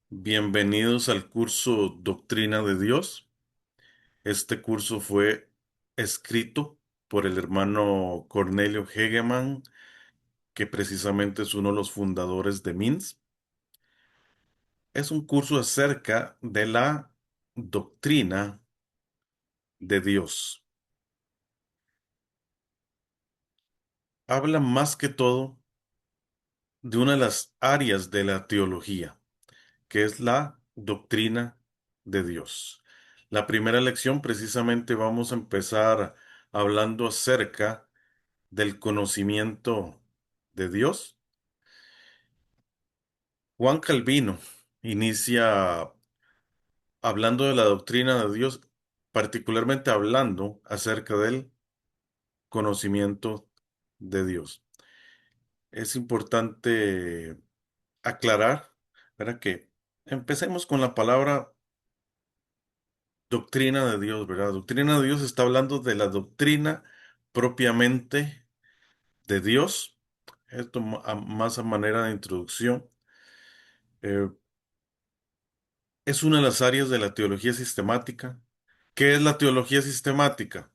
Bienvenidos al curso Doctrina de Dios. Este curso fue escrito por el hermano Cornelio Hegemann, que precisamente es uno de los fundadores de MINS. Es un curso acerca de la doctrina de Dios. Habla más que todo de una de las áreas de la teología, que es la doctrina de Dios. La primera lección precisamente vamos a empezar hablando acerca del conocimiento de Dios. Juan Calvino inicia hablando de la doctrina de Dios, particularmente hablando acerca del conocimiento de Dios. Es importante aclarar, ¿verdad? Que empecemos con la palabra doctrina de Dios, ¿verdad? Doctrina de Dios está hablando de la doctrina propiamente de Dios. Esto más a manera de introducción. Eh, Es una de las áreas de la teología sistemática. ¿Qué es la teología sistemática?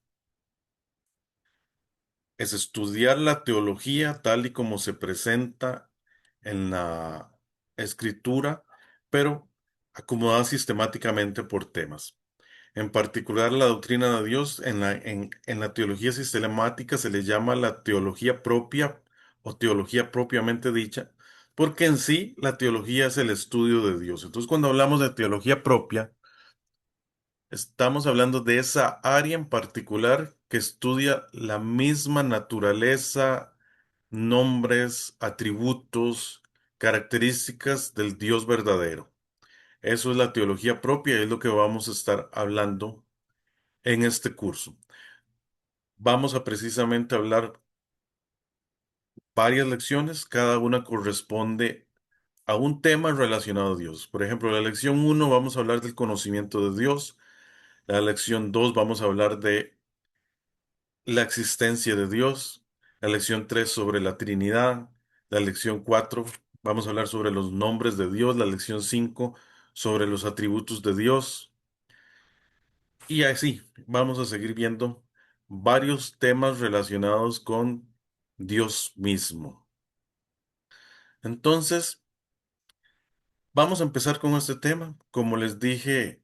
Es estudiar la teología tal y como se presenta en la escritura, pero acomodada sistemáticamente por temas. En particular, la doctrina de Dios en la teología sistemática se le llama la teología propia o teología propiamente dicha, porque en sí la teología es el estudio de Dios. Entonces, cuando hablamos de teología propia, estamos hablando de esa área en particular que estudia la misma naturaleza, nombres, atributos, características del Dios verdadero. Eso es la teología propia y es lo que vamos a estar hablando en este curso. Vamos a precisamente hablar varias lecciones, cada una corresponde a un tema relacionado a Dios. Por ejemplo, la lección uno vamos a hablar del conocimiento de Dios, la lección 2 vamos a hablar de la existencia de Dios, la lección 3 sobre la Trinidad, la lección 4 vamos a hablar sobre los nombres de Dios, la lección 5 sobre los atributos de Dios y así vamos a seguir viendo varios temas relacionados con Dios mismo. Entonces, vamos a empezar con este tema. Como les dije,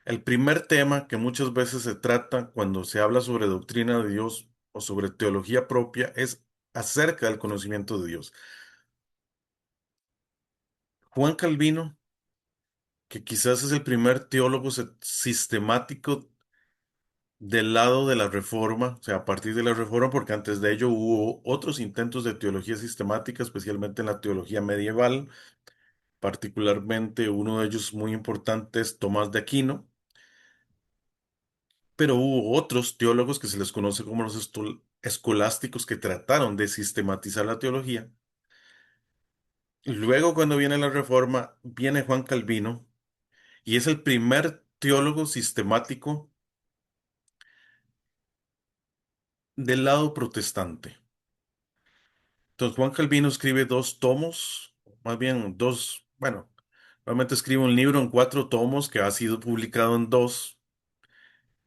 el primer tema que muchas veces se trata cuando se habla sobre doctrina de Dios o sobre teología propia es acerca del conocimiento de Dios. Juan Calvino, que quizás es el primer teólogo sistemático del lado de la Reforma, o sea, a partir de la Reforma, porque antes de ello hubo otros intentos de teología sistemática, especialmente en la teología medieval, particularmente uno de ellos muy importante es Tomás de Aquino, pero hubo otros teólogos que se les conoce como los escolásticos que trataron de sistematizar la teología. Luego, cuando viene la Reforma, viene Juan Calvino y es el primer teólogo sistemático del lado protestante. Entonces, Juan Calvino escribe dos tomos, más bien dos, bueno, realmente escribe un libro en cuatro tomos que ha sido publicado en dos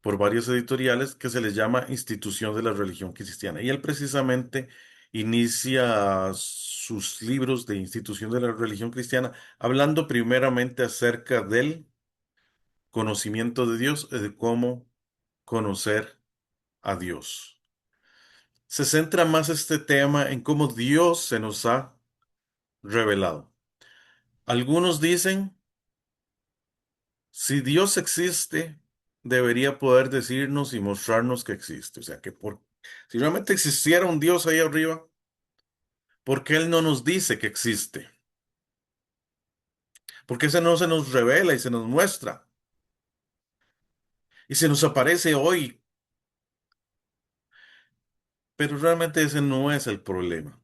por varios editoriales que se les llama Institución de la Religión Cristiana. Y él precisamente inicia sus libros de Institución de la Religión Cristiana hablando primeramente acerca del conocimiento de Dios y de cómo conocer a Dios. Se centra más este tema en cómo Dios se nos ha revelado. Algunos dicen, si Dios existe, debería poder decirnos y mostrarnos que existe. O sea, si realmente existiera un Dios ahí arriba, ¿por qué Él no nos dice que existe? ¿Por qué ese no se nos revela y se nos muestra? Y se nos aparece hoy, pero realmente ese no es el problema.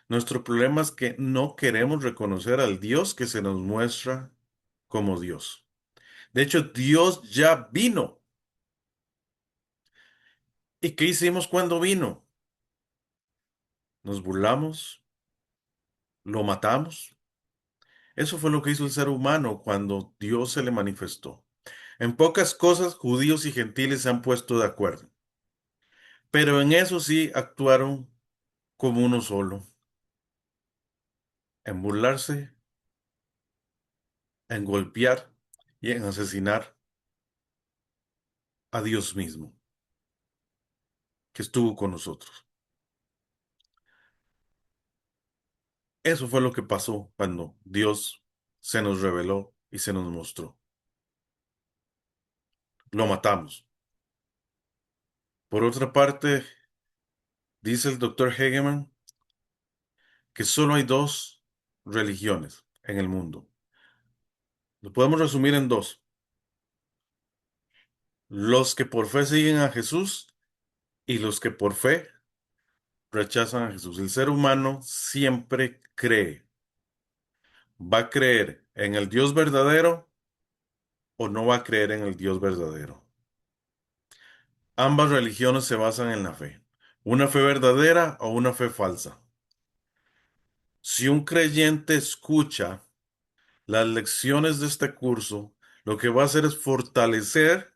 Nuestro problema es que no queremos reconocer al Dios que se nos muestra como Dios. De hecho, Dios ya vino. ¿Y qué hicimos cuando vino? Nos burlamos, lo matamos, Eso fue lo que hizo el ser humano cuando Dios se le manifestó. En pocas cosas, judíos y gentiles se han puesto de acuerdo, pero en eso sí actuaron como uno solo, en burlarse, en golpear y en asesinar a Dios mismo, que estuvo con nosotros. Eso fue lo que pasó cuando Dios se nos reveló y se nos mostró. Lo matamos. Por otra parte, dice el doctor Hegeman que solo hay dos religiones en el mundo. Lo podemos resumir en dos. Los que por fe siguen a Jesús y los que por fe rechazan a Jesús. El ser humano siempre cree. ¿Va a creer en el Dios verdadero o no va a creer en el Dios verdadero? Ambas religiones se basan en la fe. Una fe verdadera o una fe falsa. Si un creyente escucha las lecciones de este curso, lo que va a hacer es fortalecer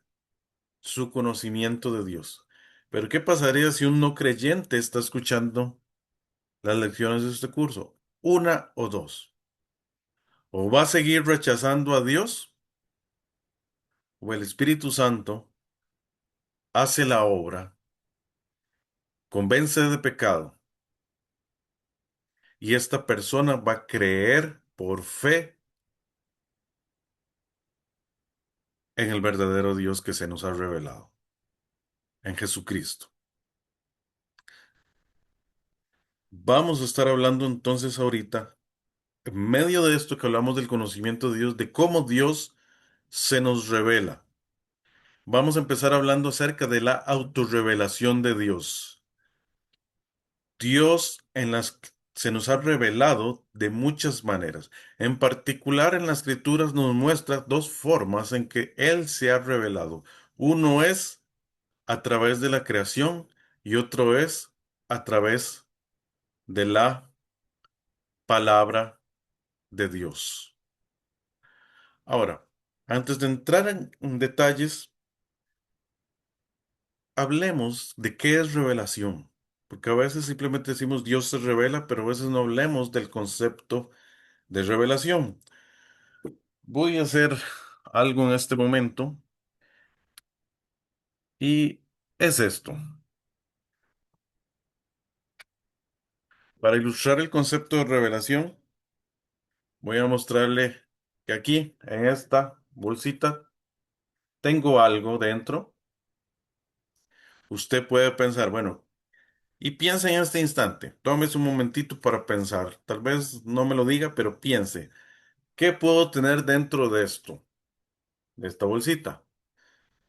su conocimiento de Dios. Pero ¿qué pasaría si un no creyente está escuchando las lecciones de este curso? Una o dos. O va a seguir rechazando a Dios o el Espíritu Santo hace la obra, convence de pecado y esta persona va a creer por fe en el verdadero Dios que se nos ha revelado, en Jesucristo. Vamos a estar hablando entonces ahorita, en medio de esto que hablamos del conocimiento de Dios, de cómo Dios se nos revela. Vamos a empezar hablando acerca de la autorrevelación de Dios. Dios se nos ha revelado de muchas maneras. En particular, en las Escrituras nos muestra dos formas en que Él se ha revelado. Uno es a través de la creación y otro es a través de la palabra de Dios. Ahora, antes de entrar en detalles, hablemos de qué es revelación. Porque a veces simplemente decimos Dios se revela, pero a veces no hablemos del concepto de revelación. Voy a hacer algo en este momento y es esto. Para ilustrar el concepto de revelación, voy a mostrarle que aquí, en esta bolsita, tengo algo dentro. Usted puede pensar, bueno, y piensa en este instante. Tómese un momentito para pensar. Tal vez no me lo diga, pero piense. ¿Qué puedo tener dentro de esto, de esta bolsita?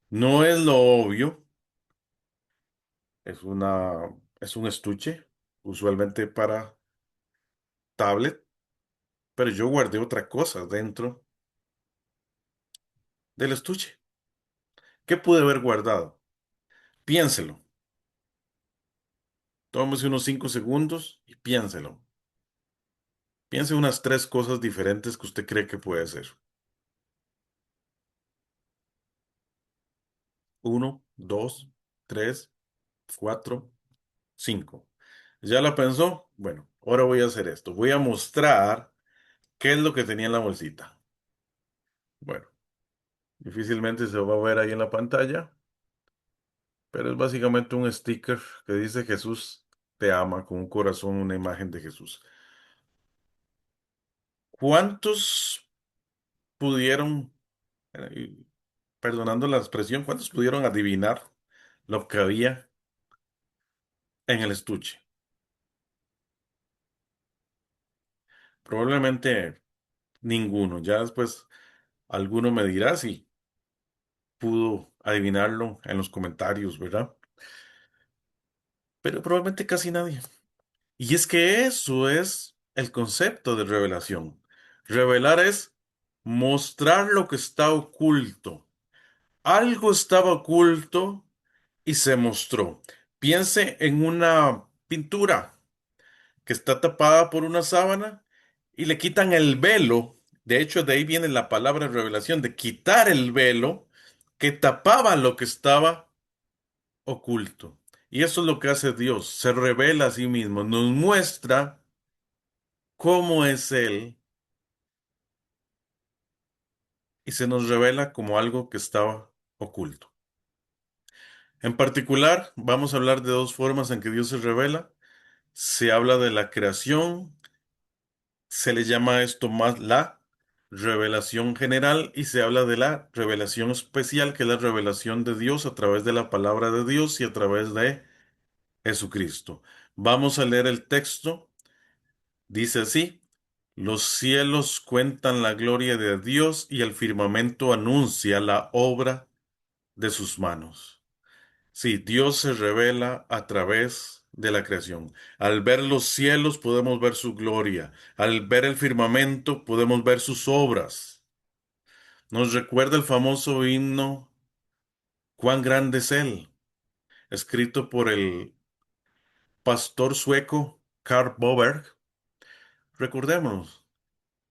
No es lo obvio. Es es un estuche, usualmente para tablet, pero yo guardé otra cosa dentro del estuche. ¿Qué pude haber guardado? Piénselo. Tómese unos 5 segundos y piénselo. Piense unas tres cosas diferentes que usted cree que puede ser. Uno, dos, tres, cuatro, cinco. ¿Ya la pensó? Bueno, ahora voy a hacer esto. Voy a mostrar qué es lo que tenía en la bolsita. Bueno, difícilmente se va a ver ahí en la pantalla, pero es básicamente un sticker que dice Jesús te ama con un corazón, una imagen de Jesús. ¿Cuántos pudieron, y perdonando la expresión, cuántos pudieron adivinar lo que había en el estuche? Probablemente ninguno. Ya después alguno me dirá si pudo adivinarlo en los comentarios, ¿verdad? Pero probablemente casi nadie. Y es que eso es el concepto de revelación. Revelar es mostrar lo que está oculto. Algo estaba oculto y se mostró. Piense en una pintura que está tapada por una sábana y le quitan el velo. De hecho, de ahí viene la palabra revelación, de quitar el velo que tapaba lo que estaba oculto. Y eso es lo que hace Dios, se revela a sí mismo, nos muestra cómo es Él y se nos revela como algo que estaba oculto. En particular, vamos a hablar de dos formas en que Dios se revela. Se habla de la creación, se le llama a esto más la revelación general y se habla de la revelación especial, que es la revelación de Dios a través de la palabra de Dios y a través de Jesucristo. Vamos a leer el texto. Dice así: los cielos cuentan la gloria de Dios y el firmamento anuncia la obra de sus manos. Sí, Dios se revela a través de la creación. Al ver los cielos podemos ver su gloria. Al ver el firmamento podemos ver sus obras. Nos recuerda el famoso himno Cuán grande es Él, escrito por el pastor sueco Karl Boberg. Recordémonos,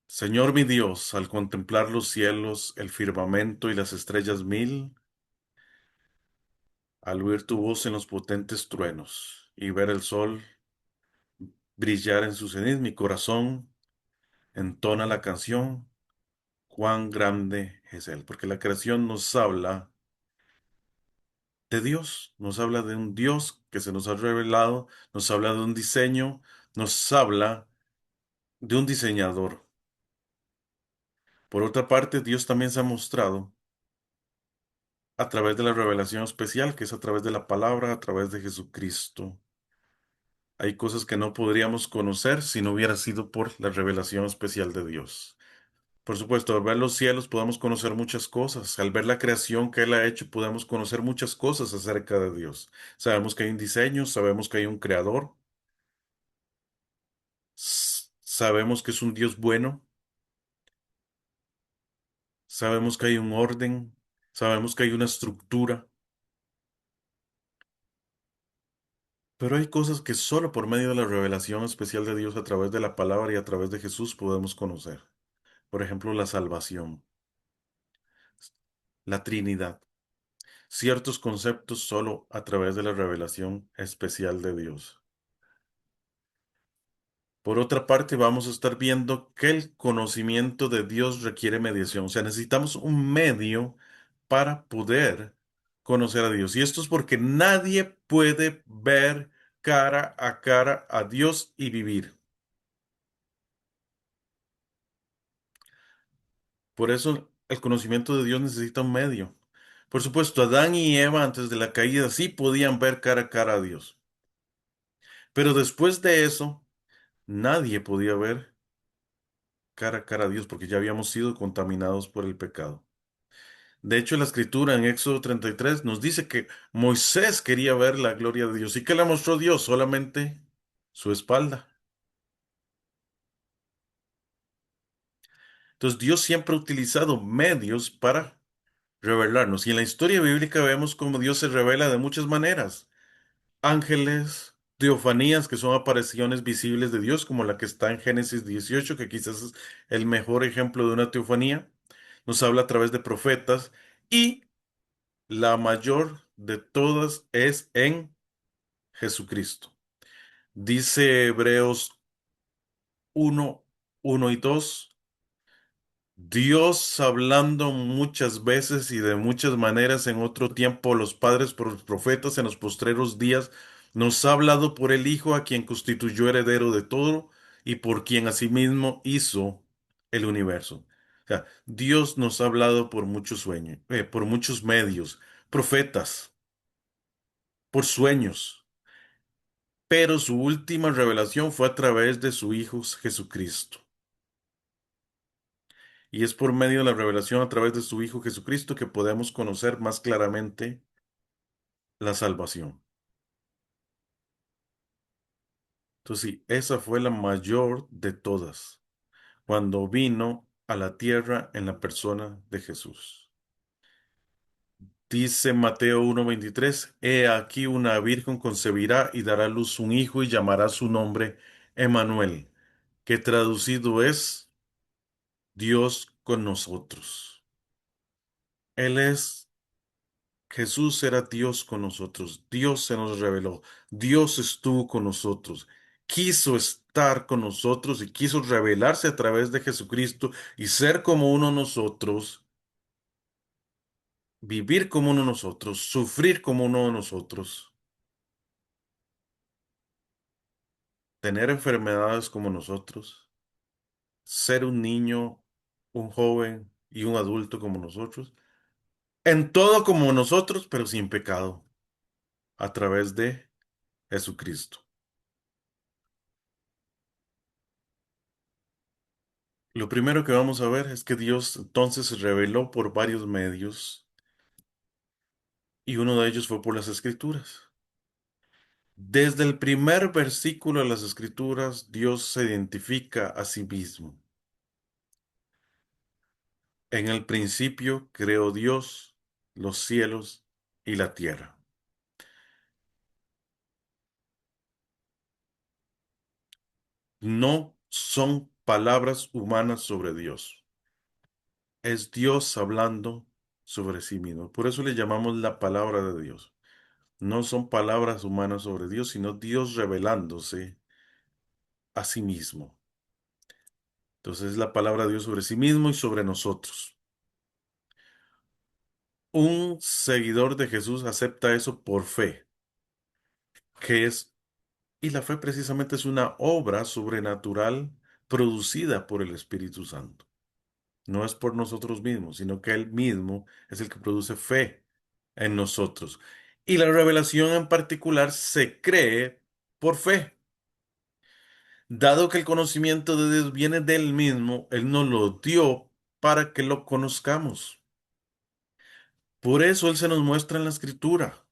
Señor mi Dios, al contemplar los cielos, el firmamento y las estrellas mil, al oír tu voz en los potentes truenos y ver el sol brillar en su cenit, mi corazón entona la canción, cuán grande es Él, porque la creación nos habla de Dios, nos habla de un Dios que se nos ha revelado, nos habla de un diseño, nos habla de un diseñador. Por otra parte, Dios también se ha mostrado a través de la revelación especial, que es a través de la palabra, a través de Jesucristo. Hay cosas que no podríamos conocer si no hubiera sido por la revelación especial de Dios. Por supuesto, al ver los cielos podemos conocer muchas cosas. Al ver la creación que Él ha hecho, podemos conocer muchas cosas acerca de Dios. Sabemos que hay un diseño, sabemos que hay un creador, sabemos que es un Dios bueno, sabemos que hay un orden, sabemos que hay una estructura, pero hay cosas que solo por medio de la revelación especial de Dios a través de la palabra y a través de Jesús podemos conocer. Por ejemplo, la salvación, la Trinidad, ciertos conceptos solo a través de la revelación especial de Dios. Por otra parte, vamos a estar viendo que el conocimiento de Dios requiere mediación. O sea, necesitamos un medio para poder conocer a Dios. Y esto es porque nadie puede ver cara a cara a Dios y vivir. Por eso el conocimiento de Dios necesita un medio. Por supuesto, Adán y Eva antes de la caída sí podían ver cara a cara a Dios. Pero después de eso, nadie podía ver cara a cara a Dios porque ya habíamos sido contaminados por el pecado. De hecho, la escritura en Éxodo 33 nos dice que Moisés quería ver la gloria de Dios. ¿Y qué le mostró Dios? Solamente su espalda. Entonces, Dios siempre ha utilizado medios para revelarnos. Y en la historia bíblica vemos cómo Dios se revela de muchas maneras. Ángeles, teofanías, que son apariciones visibles de Dios, como la que está en Génesis 18, que quizás es el mejor ejemplo de una teofanía. Nos habla a través de profetas. Y la mayor de todas es en Jesucristo. Dice Hebreos 1:1 y 2: Dios hablando muchas veces y de muchas maneras en otro tiempo a los padres por los profetas en los postreros días, nos ha hablado por el Hijo a quien constituyó heredero de todo y por quien asimismo hizo el universo. O sea, Dios nos ha hablado por muchos sueños, por muchos medios, profetas, por sueños, pero su última revelación fue a través de su Hijo Jesucristo. Y es por medio de la revelación a través de su Hijo Jesucristo que podemos conocer más claramente la salvación. Entonces, sí, esa fue la mayor de todas, cuando vino a la tierra en la persona de Jesús. Dice Mateo 1:23: He aquí una virgen concebirá y dará a luz un hijo y llamará su nombre Emmanuel, que traducido es Dios con nosotros. Él es, Jesús era Dios con nosotros. Dios se nos reveló. Dios estuvo con nosotros. Quiso estar con nosotros y quiso revelarse a través de Jesucristo y ser como uno de nosotros, vivir como uno de nosotros, sufrir como uno de nosotros, tener enfermedades como nosotros, ser un niño, un joven y un adulto como nosotros, en todo como nosotros, pero sin pecado, a través de Jesucristo. Lo primero que vamos a ver es que Dios entonces se reveló por varios medios y uno de ellos fue por las Escrituras. Desde el primer versículo de las Escrituras, Dios se identifica a sí mismo. En el principio creó Dios los cielos y la tierra. No son palabras humanas sobre Dios. Es Dios hablando sobre sí mismo. Por eso le llamamos la palabra de Dios. No son palabras humanas sobre Dios, sino Dios revelándose a sí mismo. Entonces es la palabra de Dios sobre sí mismo y sobre nosotros. Un seguidor de Jesús acepta eso por fe, que es, y la fe precisamente es una obra sobrenatural producida por el Espíritu Santo. No es por nosotros mismos, sino que Él mismo es el que produce fe en nosotros. Y la revelación en particular se cree por fe. Dado que el conocimiento de Dios viene de Él mismo, Él nos lo dio para que lo conozcamos. Por eso Él se nos muestra en la Escritura,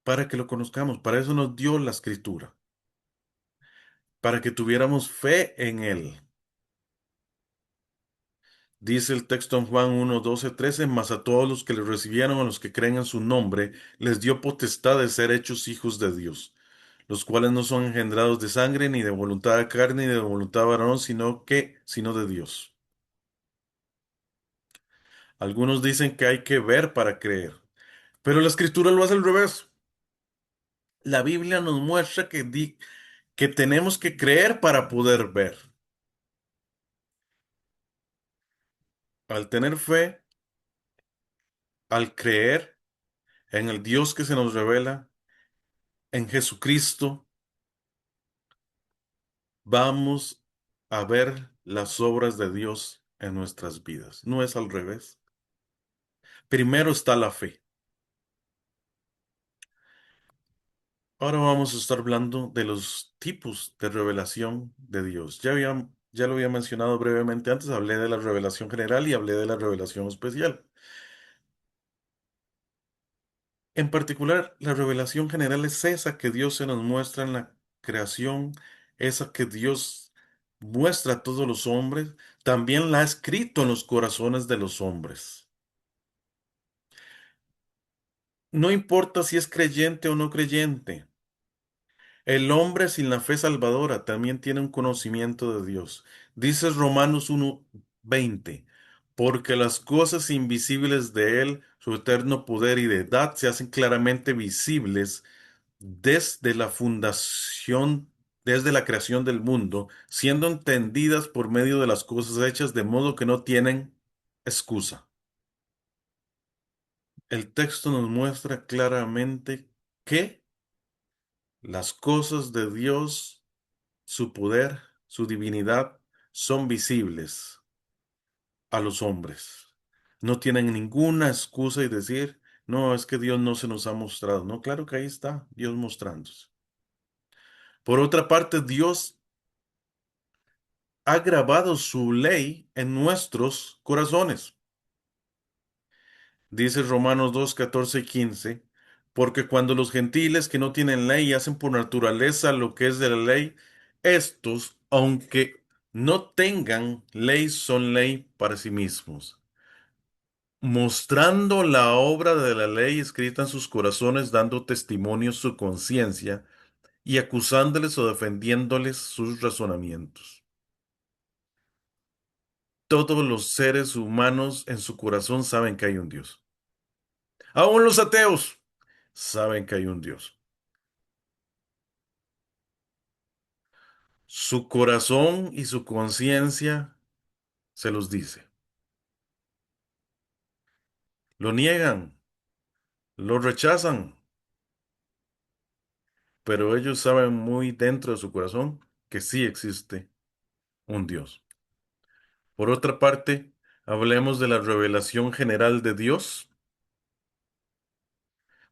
para que lo conozcamos. Para eso nos dio la Escritura, para que tuviéramos fe en Él. Dice el texto en Juan 1, 12, 13, mas a todos los que le recibieron, a los que creen en su nombre, les dio potestad de ser hechos hijos de Dios, los cuales no son engendrados de sangre, ni de voluntad de carne, ni de voluntad de varón, sino de Dios. Algunos dicen que hay que ver para creer, pero la escritura lo hace al revés. La Biblia nos muestra que tenemos que creer para poder ver. Al tener fe, al creer en el Dios que se nos revela, en Jesucristo, vamos a ver las obras de Dios en nuestras vidas. No es al revés. Primero está la fe. Ahora vamos a estar hablando de los tipos de revelación de Dios. Ya lo había mencionado brevemente antes, hablé de la revelación general y hablé de la revelación especial. En particular, la revelación general es esa que Dios se nos muestra en la creación, esa que Dios muestra a todos los hombres, también la ha escrito en los corazones de los hombres. No importa si es creyente o no creyente, el hombre sin la fe salvadora también tiene un conocimiento de Dios. Dice Romanos 1:20, porque las cosas invisibles de Él, su eterno poder y deidad, se hacen claramente visibles desde la fundación, desde la creación del mundo, siendo entendidas por medio de las cosas hechas, de modo que no tienen excusa. El texto nos muestra claramente que las cosas de Dios, su poder, su divinidad, son visibles a los hombres. No tienen ninguna excusa y decir, no, es que Dios no se nos ha mostrado. No, claro que ahí está Dios mostrándose. Por otra parte, Dios ha grabado su ley en nuestros corazones. Dice Romanos 2, 14 y 15, porque cuando los gentiles que no tienen ley hacen por naturaleza lo que es de la ley, estos, aunque no tengan ley, son ley para sí mismos, mostrando la obra de la ley escrita en sus corazones, dando testimonio su conciencia, y acusándoles o defendiéndoles sus razonamientos. Todos los seres humanos en su corazón saben que hay un Dios. Aún los ateos saben que hay un Dios. Su corazón y su conciencia se los dice. Lo niegan, lo rechazan, pero ellos saben muy dentro de su corazón que sí existe un Dios. Por otra parte, hablemos de la revelación general de Dios.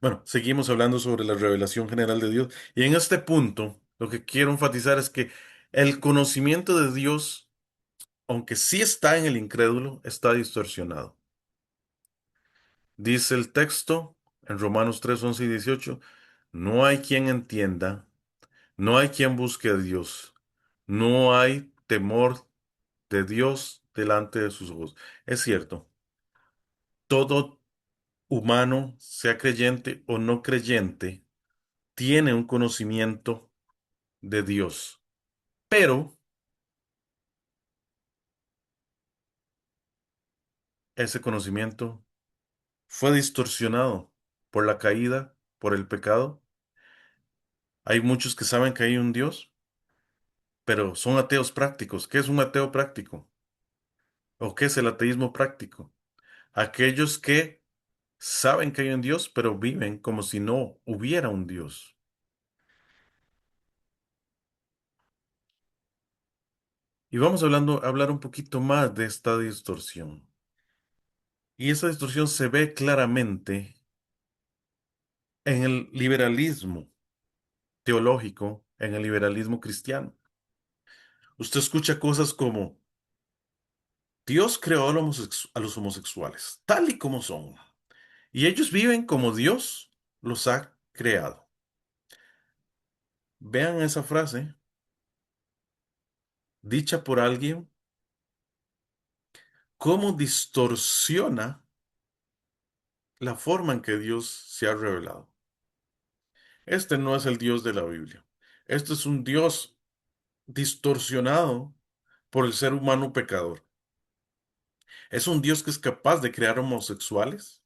Bueno, seguimos hablando sobre la revelación general de Dios. Y en este punto, lo que quiero enfatizar es que el conocimiento de Dios, aunque sí está en el incrédulo, está distorsionado. Dice el texto en Romanos 3, 11 y 18, no hay quien entienda, no hay quien busque a Dios, no hay temor de Dios delante de sus ojos. Es cierto, todo humano, sea creyente o no creyente, tiene un conocimiento de Dios, pero ese conocimiento fue distorsionado por la caída, por el pecado. Hay muchos que saben que hay un Dios, pero son ateos prácticos. ¿Qué es un ateo práctico? ¿O qué es el ateísmo práctico? Aquellos que saben que hay un Dios, pero viven como si no hubiera un Dios. Y vamos a hablar un poquito más de esta distorsión. Y esa distorsión se ve claramente en el liberalismo teológico, en el liberalismo cristiano. Usted escucha cosas como, Dios creó a a los homosexuales, tal y como son, y ellos viven como Dios los ha creado. Vean esa frase, dicha por alguien, cómo distorsiona la forma en que Dios se ha revelado. Este no es el Dios de la Biblia. Este es un Dios distorsionado por el ser humano pecador. Es un Dios que es capaz de crear homosexuales,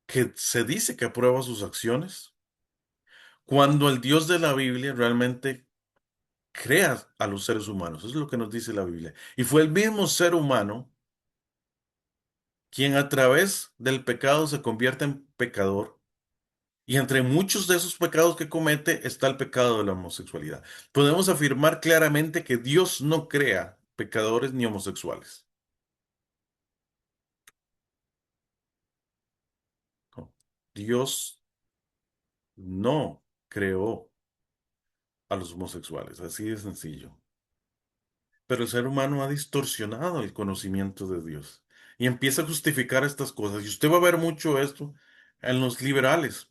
que se dice que aprueba sus acciones, cuando el Dios de la Biblia realmente crea a los seres humanos. Eso es lo que nos dice la Biblia. Y fue el mismo ser humano quien a través del pecado se convierte en pecador. Y entre muchos de esos pecados que comete está el pecado de la homosexualidad. Podemos afirmar claramente que Dios no crea pecadores ni homosexuales. No. Dios no creó a los homosexuales, así de sencillo. Pero el ser humano ha distorsionado el conocimiento de Dios y empieza a justificar estas cosas. Y usted va a ver mucho esto en los liberales.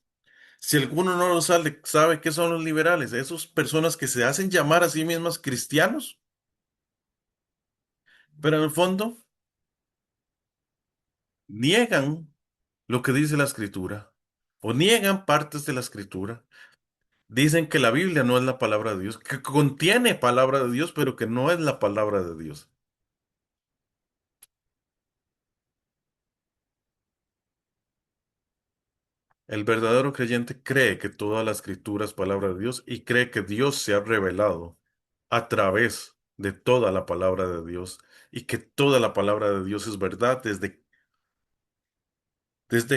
Si alguno no lo sabe qué son los liberales, esas personas que se hacen llamar a sí mismas cristianos, pero en el fondo niegan lo que dice la escritura o niegan partes de la escritura. Dicen que la Biblia no es la palabra de Dios, que contiene palabra de Dios, pero que no es la palabra de Dios. El verdadero creyente cree que toda la escritura es palabra de Dios y cree que Dios se ha revelado a través de toda la palabra de Dios y que toda la palabra de Dios es verdad desde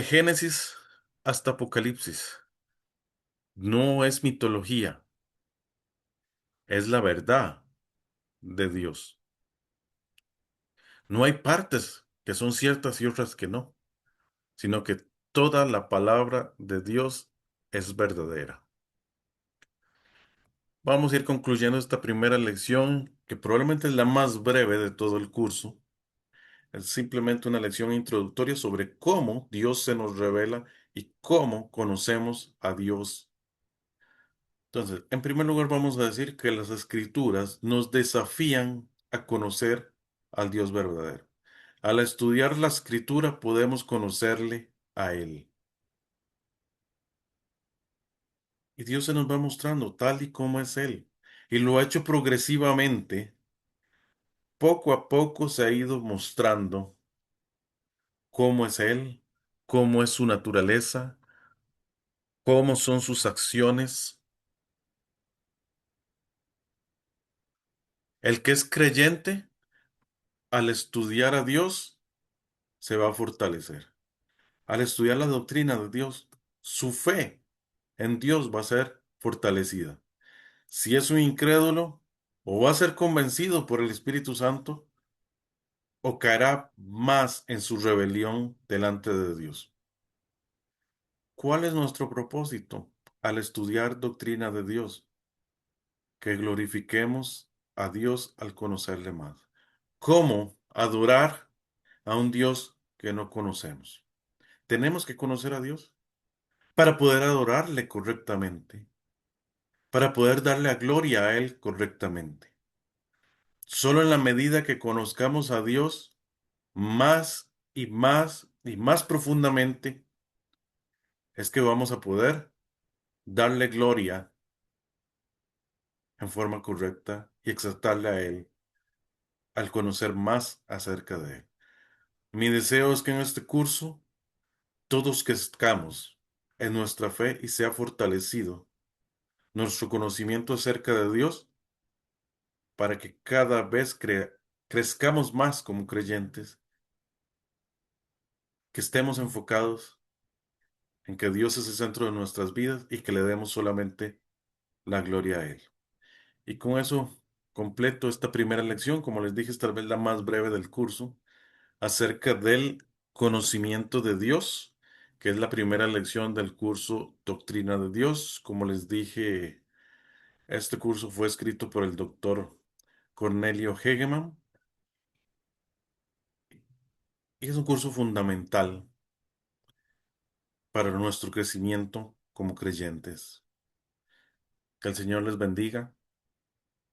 Génesis hasta Apocalipsis. No es mitología, es la verdad de Dios. No hay partes que son ciertas y otras que no, sino que toda la palabra de Dios es verdadera. Vamos a ir concluyendo esta primera lección, que probablemente es la más breve de todo el curso. Es simplemente una lección introductoria sobre cómo Dios se nos revela y cómo conocemos a Dios. Entonces, en primer lugar, vamos a decir que las escrituras nos desafían a conocer al Dios verdadero. Al estudiar la escritura podemos conocerle a Él. Y Dios se nos va mostrando tal y como es Él. Y lo ha hecho progresivamente. Poco a poco se ha ido mostrando cómo es Él, cómo es su naturaleza, cómo son sus acciones. El que es creyente, al estudiar a Dios, se va a fortalecer. Al estudiar la doctrina de Dios, su fe en Dios va a ser fortalecida. Si es un incrédulo, o va a ser convencido por el Espíritu Santo, o caerá más en su rebelión delante de Dios. ¿Cuál es nuestro propósito al estudiar doctrina de Dios? Que glorifiquemos a Dios al conocerle más. ¿Cómo adorar a un Dios que no conocemos? Tenemos que conocer a Dios para poder adorarle correctamente, para poder darle a gloria a Él correctamente. Solo en la medida que conozcamos a Dios más y más y más profundamente, es que vamos a poder darle gloria en forma correcta y exaltarle a Él al conocer más acerca de Él. Mi deseo es que en este curso todos crezcamos en nuestra fe y sea fortalecido nuestro conocimiento acerca de Dios para que cada vez crezcamos más como creyentes, que estemos enfocados en que Dios es el centro de nuestras vidas y que le demos solamente la gloria a Él. Y con eso completo esta primera lección, como les dije, es tal vez la más breve del curso, acerca del conocimiento de Dios, que es la primera lección del curso Doctrina de Dios. Como les dije, este curso fue escrito por el doctor Cornelio Hegeman y es un curso fundamental para nuestro crecimiento como creyentes. Que el Señor les bendiga